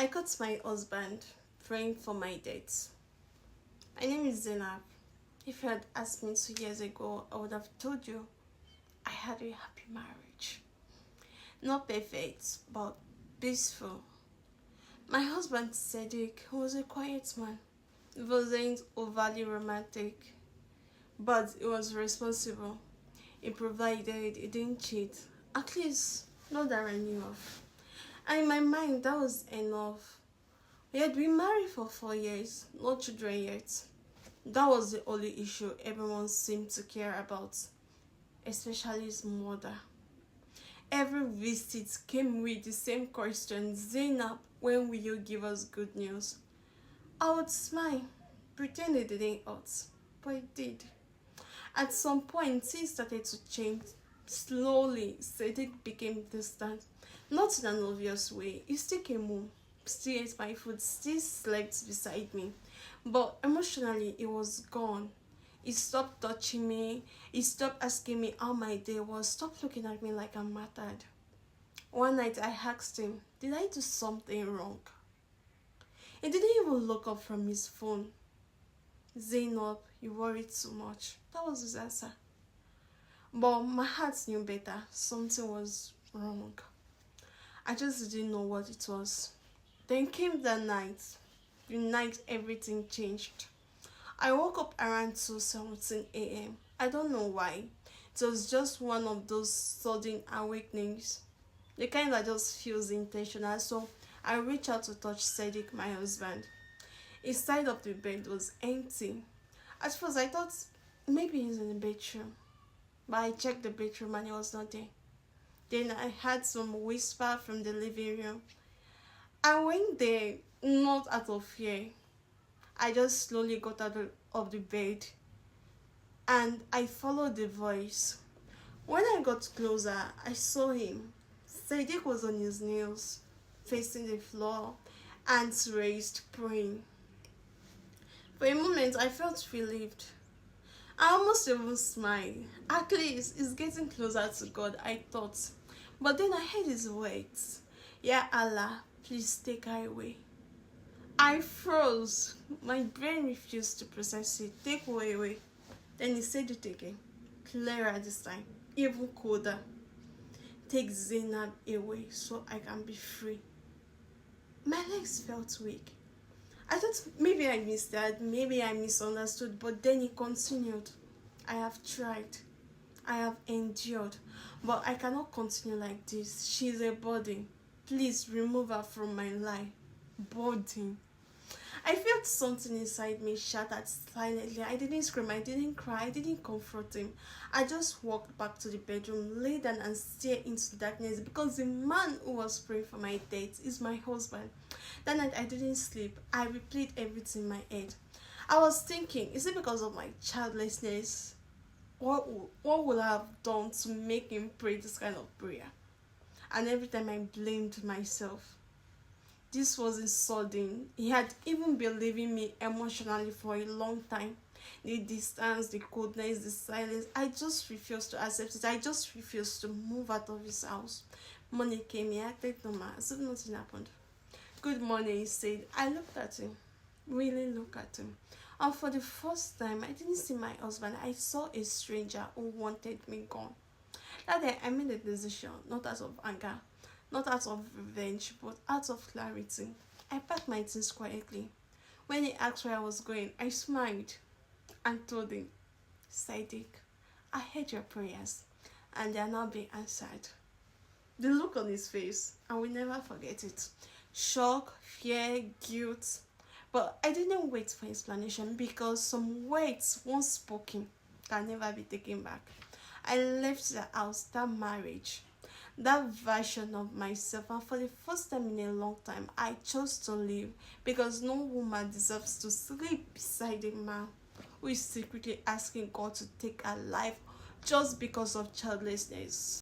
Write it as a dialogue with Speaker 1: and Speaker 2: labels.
Speaker 1: I got my husband praying for my dates. My name is Zainab. If you had asked me 2 years ago, I would have told you I had a happy marriage. Not perfect, but peaceful. My husband Sadiq was a quiet man. He wasn't overly romantic, but he was responsible. He provided, he didn't cheat. At least, not that I knew of. And in my mind, that was enough. We had been married for 4 years, no children yet. That was the only issue everyone seemed to care about, especially his mother. Every visit came with the same question: Zainab, when will you give us good news? I would smile, pretend it didn't hurt, but it did. At some point, things started to change. Slowly, Sadiq became distant. Not in an obvious way. He still came home, still ate my food, still slept beside me. But emotionally, he was gone. He stopped touching me. He stopped asking me how my day was. Stopped looking at me like I'm mattered. One night, I asked him, did I do something wrong? He didn't even look up from his phone. Zainab, you worried too much. That was his answer. But my heart knew better. Something was wrong. I just didn't know what it was. Then came the night everything changed. I woke up around 2:17 a.m. I don't know why. It was just one of those sudden awakenings. The kind that just feels intentional. So I reached out to touch Sadiq, my husband. His side of the bed was empty. At first I thought maybe he's in the bedroom. But I checked the bedroom and he was not there. Then I heard some whisper from the living room. I went there not out of fear. I just slowly got out of the bed and I followed the voice. When I got closer, I saw him. Sadiq was on his knees, facing the floor, hands raised, praying. For a moment, I felt relieved. I almost even smiled. At least he's getting closer to God, I thought. But then I heard his words. Ya Allah, please take her away. I froze. My brain refused to process it. Take her away. Then he said it again. Clearer this time. Even colder. Take Zainab away so I can be free. My legs felt weak. I thought maybe I missed that, maybe I misunderstood, but then he continued. I have tried. I have endured, but I cannot continue like this. She's a burden. Please remove her from my life. Burden. I felt something inside me shattered silently. I didn't scream, I didn't cry, I didn't comfort him. I just walked back to the bedroom, lay down and stared into darkness because the man who was praying for my death is my husband. That night I didn't sleep. I replayed everything in my head. I was thinking, is it because of my childlessness? What would I have done to make him pray this kind of prayer? And every time I blamed myself. This wasn't sudden. He had even been leaving me emotionally for a long time. The distance, the coldness, the silence. I just refused to accept it. I just refused to move out of his house. Morning came, he acted normal as if nothing happened. Good morning, he said. I looked at him. Really looked at him. And for the first time, I didn't see my husband. I saw a stranger who wanted me gone. That day, I made a decision, not out of anger, not out of revenge, but out of clarity. I packed my things quietly. When he asked where I was going, I smiled and told him, Sadiq, I heard your prayers and they are now being answered. The look on his face, I will never forget it. Shock, fear, guilt. But I didn't wait for explanation because some words once spoken can never be taken back. I left the house, that marriage, that version of myself, and for the first time in a long time, I chose to leave because no woman deserves to sleep beside a man who is secretly asking God to take her life just because of childlessness.